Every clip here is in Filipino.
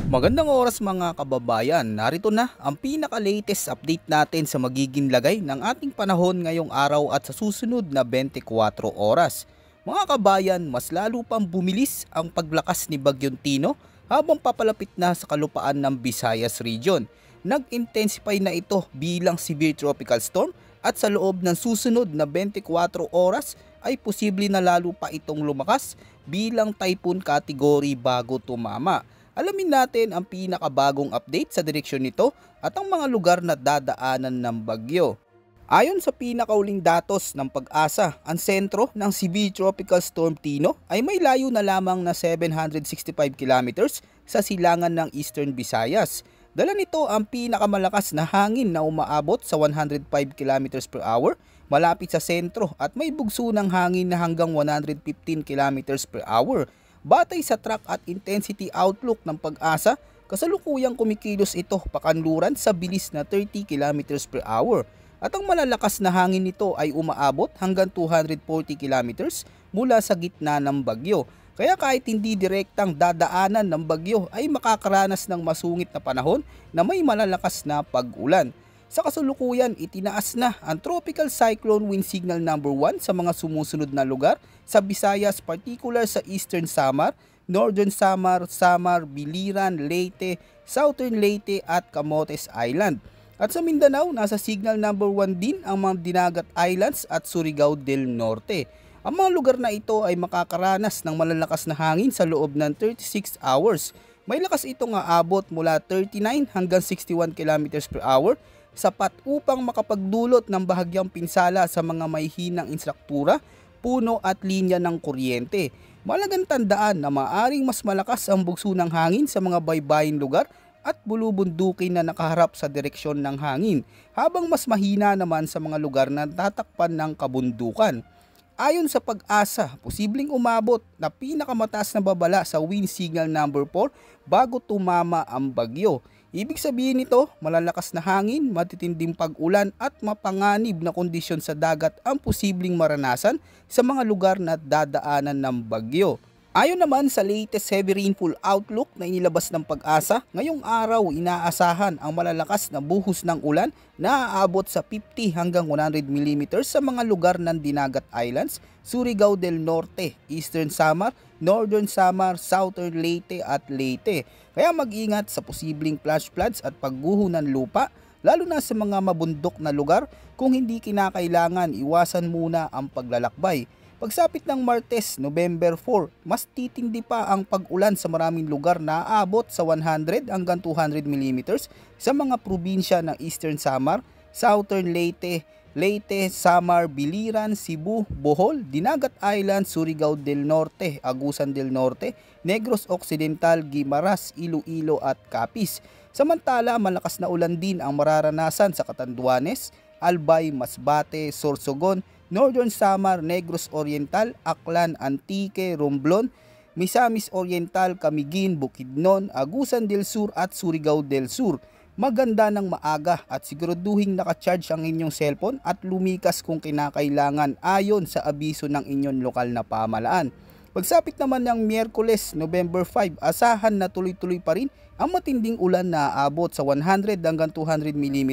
Magandang oras mga kababayan, narito na ang pinaka-latest update natin sa magiging lagay ng ating panahon ngayong araw at sa susunod na 24 oras. Mga kabayan, mas lalo pang bumilis ang paglakas ni Bagyong Tino habang papalapit na sa kalupaan ng Visayas Region. Nag-intensify na ito bilang severe tropical storm at sa loob ng susunod na 24 oras ay posible na lalo pa itong lumakas bilang typhoon category bago tumama. Alamin natin ang pinakabagong update sa direksyon nito at ang mga lugar na dadaanan ng bagyo. Ayon sa pinakauling datos ng Pag-asa, ang sentro ng Severe Tropical Storm Tino ay may layo na lamang na 765 kilometers sa silangan ng Eastern Visayas. Dala nito ang pinakamalakas na hangin na umaabot sa 105 kilometers per hour malapit sa sentro at may bugso ng hangin na hanggang 115 kilometers per hour. Batay sa track at intensity outlook ng Pag-asa, kasalukuyang kumikilos ito pakanluran sa bilis na 30 km per hour at ang malalakas na hangin nito ay umaabot hanggang 240 km mula sa gitna ng bagyo. Kaya kahit hindi direktang dadaanan ng bagyo ay makakaranas ng masungit na panahon na may malalakas na pag-ulan. Sa kasulukuyan, itinaas na ang Tropical Cyclone Wind Signal number 1 sa mga sumusunod na lugar sa Visayas, particular sa Eastern Samar, Northern Samar, Samar, Biliran, Leyte, Southern Leyte at Camotes Island. At sa Mindanao, nasa Signal number 1 din ang mga Dinagat Islands at Surigao del Norte. Ang mga lugar na ito ay makakaranas ng malalakas na hangin sa loob ng 36 hours. May lakas itong aabot mula 39 hanggang 61 km per hour, sapat upang makapagdulot ng bahagyang pinsala sa mga may hinang instruktura, puno at linya ng kuryente. Malagang tandaan na maaring mas malakas ang bugso ng hangin sa mga baybayin lugar at bulubundukin na nakaharap sa direksyon ng hangin, habang mas mahina naman sa mga lugar na tatakpan ng kabundukan. Ayon sa Pag-asa, posibleng umabot na pinakamataas na babala sa wind signal number 4 bago tumama ang bagyo. Ibig sabihin nito, malalakas na hangin, matitinding pag-ulan at mapanganib na kondisyon sa dagat ang posibleng maranasan sa mga lugar na dadaanan ng bagyo. Ayon naman sa latest heavy rainfall outlook na inilabas ng Pag-asa, ngayong araw inaasahan ang malalakas na buhos ng ulan na aabot sa 50 hanggang 100 mm sa mga lugar ng Dinagat Islands, Surigao del Norte, Eastern Samar, Northern Samar, Southern Leyte at Leyte. Kaya mag-ingat sa posibleng flash floods at pagguho ng lupa, lalo na sa mga mabundok na lugar. Kung hindi kinakailangan, iwasan muna ang paglalakbay. Pagsapit ng Martes, November 4, mas titindi pa ang pag-ulan sa maraming lugar na aabot sa 100 hanggang 200 mm sa mga probinsya ng Eastern Samar, Southern Leyte, Leyte, Samar, Biliran, Cebu, Bohol, Dinagat Island, Surigao del Norte, Agusan del Norte, Negros Occidental, Guimaras, Iloilo at Capiz. Samantala, malakas na ulan din ang mararanasan sa Catanduanes, Albay, Masbate, Sorsogon, Northern Samar, Negros Oriental, Aklan, Antique, Romblon, Misamis Oriental, Camiguin, Bukidnon, Agusan del Sur at Surigao del Sur. Maganda ng maaga at siguraduhing nakacharge ang inyong cellphone at lumikas kung kinakailangan ayon sa abiso ng inyong lokal na pamahalaan. Pagsapit naman ng Miyerkules, November 5, asahan na tuloy-tuloy pa rin ang matinding ulan na aabot sa 100 hanggang 200 mm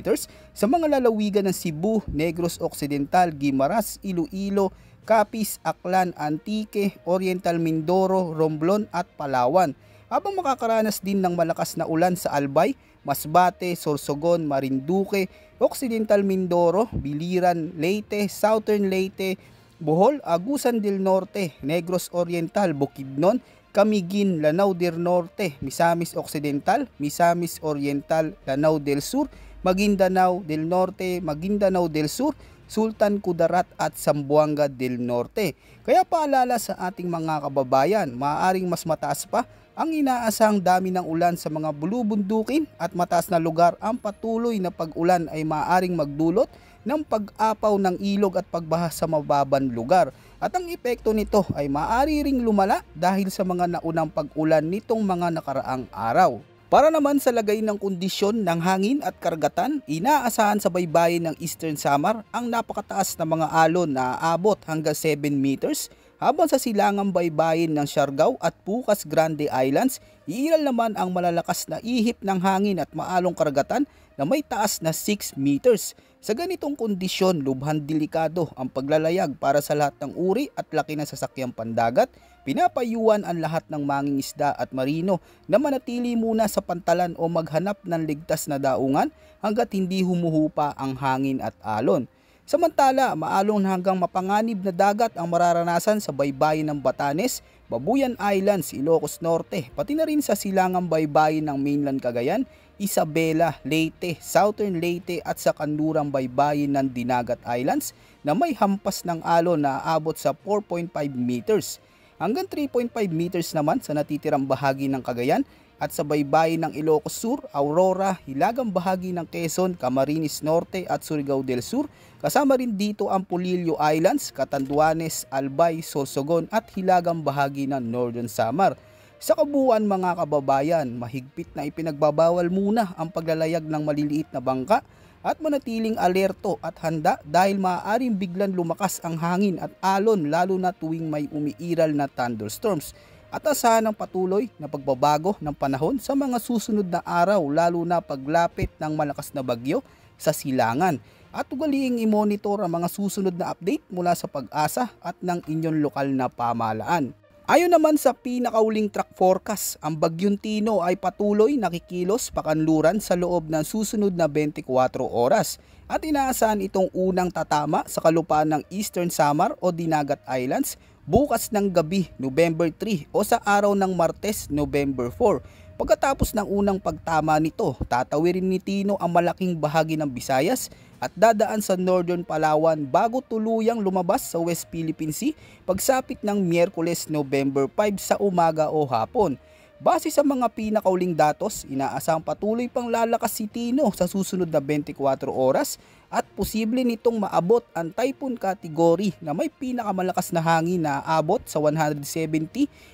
sa mga lalawigan ng Cebu, Negros Occidental, Guimaras, Iloilo, Capiz, Aklan, Antique, Oriental Mindoro, Romblon at Palawan. Habang makakaranas din ng malakas na ulan sa Albay, Masbate, Sorsogon, Marinduque, Occidental Mindoro, Biliran, Leyte, Southern Leyte, Bohol, Agusan del Norte, Negros Oriental, Bukidnon, Camiguin, Lanao del Norte, Misamis Occidental, Misamis Oriental, Lanao del Sur, Maguindanao del Norte, Maguindanao del Sur, Sultan Kudarat at Zamboanga del Norte. Kaya paalala sa ating mga kababayan, maaaring mas mataas pa ang inaasahang dami ng ulan sa mga bulubundukin at mataas na lugar. Ang patuloy na pag-ulan ay maaaring magdulot ng pag-apaw ng ilog at pagbaha sa mababang lugar. At ang epekto nito ay maaari ring lumala dahil sa mga naunang pag-ulan nitong mga nakaraang araw. Para naman sa lagay ng kondisyon ng hangin at karagatan, inaasahan sa baybayin ng Eastern Samar ang napakataas na mga alon na aabot hanggang 7 meters, habang sa silangang baybayin ng Siargao at Pucas Grande Islands, iiral naman ang malalakas na ihip ng hangin at maalong karagatan na may taas na 6 meters. Sa ganitong kondisyon, lubhang delikado ang paglalayag para sa lahat ng uri at laki ng sasakyang pandagat. Pinapayuan ang lahat ng mangingisda at marino na manatili muna sa pantalan o maghanap ng ligtas na daungan hanggat hindi humuhupa ang hangin at alon. Samantala, maalon hanggang mapanganib na dagat ang mararanasan sa baybayin ng Batanes, Babuyan Islands, Ilocos Norte, pati na rin sa silangang baybayin ng mainland Cagayan, Isabela, Leyte, Southern Leyte at sa kanlurang baybayin ng Dinagat Islands na may hampas ng alon na aabot sa 4.5 meters. Hanggang 3.5 meters naman sa natitirang bahagi ng Cagayan at sa baybayin ng Ilocos Sur, Aurora, hilagang bahagi ng Quezon, Camarines Norte at Surigao del Sur. Kasama rin dito ang Polillo Islands, Catanduanes, Albay, Sorsogon at hilagang bahagi ng Northern Samar. Sa kabuuan mga kababayan, mahigpit na ipinagbabawal muna ang paglalayag ng maliliit na bangka at manatiling alerto at handa dahil maaaring biglang lumakas ang hangin at alon lalo na tuwing may umiiral na thunderstorms. At asahan ng patuloy na pagbabago ng panahon sa mga susunod na araw lalo na paglapit ng malakas na bagyo sa silangan. At ugaliing i-monitor ang mga susunod na update mula sa Pag-asa at ng inyong lokal na pamahalaan. Ayon naman sa pinakauling track forecast, ang Bagyong Tino ay patuloy nakikilos pakanluran sa loob ng susunod na 24 oras at inaasahan itong unang tatama sa kalupaan ng Eastern Samar o Dinagat Islands bukas ng gabi, November 3 o sa araw ng Martes, November 4. Pagkatapos ng unang pagtama nito, tatawirin ni Tino ang malaking bahagi ng Visayas at dadaan sa Northern Palawan bago tuluyang lumabas sa West Philippine Sea pagsapit ng Miyerkules, November 5 sa umaga o hapon. Base sa mga pinakauling datos, inaasahang patuloy pang lalakas si Tino sa susunod na 24 oras at posible nitong maabot ang typhoon category na may pinakamalakas na hangin na aabot sa 170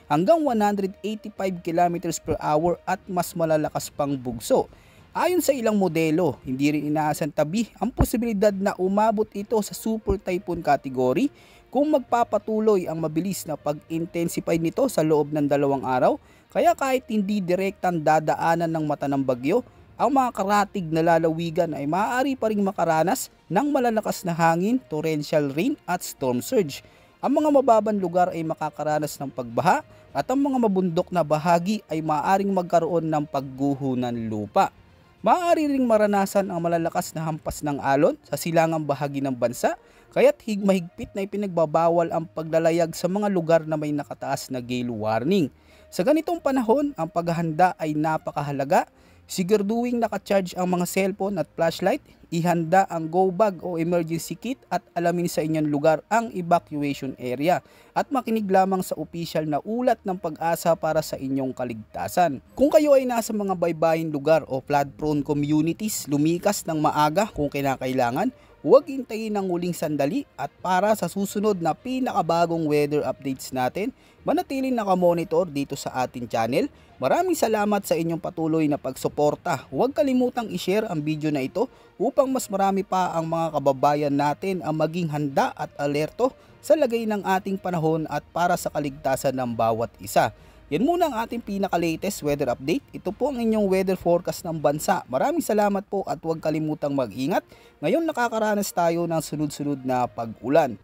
hanggang 185 km per hour at mas malalakas pang bugso. Ayon sa ilang modelo, hindi rin inaasang tabi ang posibilidad na umabot ito sa super typhoon category kung magpapatuloy ang mabilis na pag-intensify nito sa loob ng 2 araw. Kaya kahit hindi direktang dadaanan ng mata ng bagyo, ang mga karatig na lalawigan ay maaari pa ring makaranas ng malalakas na hangin, torrential rain at storm surge. Ang mga mababang lugar ay makakaranas ng pagbaha at ang mga mabundok na bahagi ay maaaring magkaroon ng pagguho ng lupa. Maaari ring maranasan ang malalakas na hampas ng alon sa silangang bahagi ng bansa, kaya't mahigpit na ipinagbabawal ang paglalayag sa mga lugar na may nakataas na gale warning. Sa ganitong panahon, ang paghahanda ay napakahalaga. Siguraduhin naka-charge ang mga cellphone at flashlight, ihanda ang go bag o emergency kit at alamin sa inyong lugar ang evacuation area at makinig lamang sa opisyal na ulat ng Pag-asa para sa inyong kaligtasan. Kung kayo ay nasa mga baybayin lugar o flood-prone communities, lumikas ng maaga kung kinakailangan. Huwag hintayin ng huling sandali at para sa susunod na pinakabagong weather updates natin, manatiling nakamonitor dito sa ating channel. Maraming salamat sa inyong patuloy na pagsuporta. Huwag kalimutang i-share ang video na ito upang mas marami pa ang mga kababayan natin ang maging handa at alerto sa lagay ng ating panahon at para sa kaligtasan ng bawat isa. Yan muna ang ating pinaka-latest weather update. Ito po ang inyong weather forecast ng bansa. Maraming salamat po at huwag kalimutang mag-ingat. Ngayon nakakaranas tayo ng sunod-sunod na pag-ulan.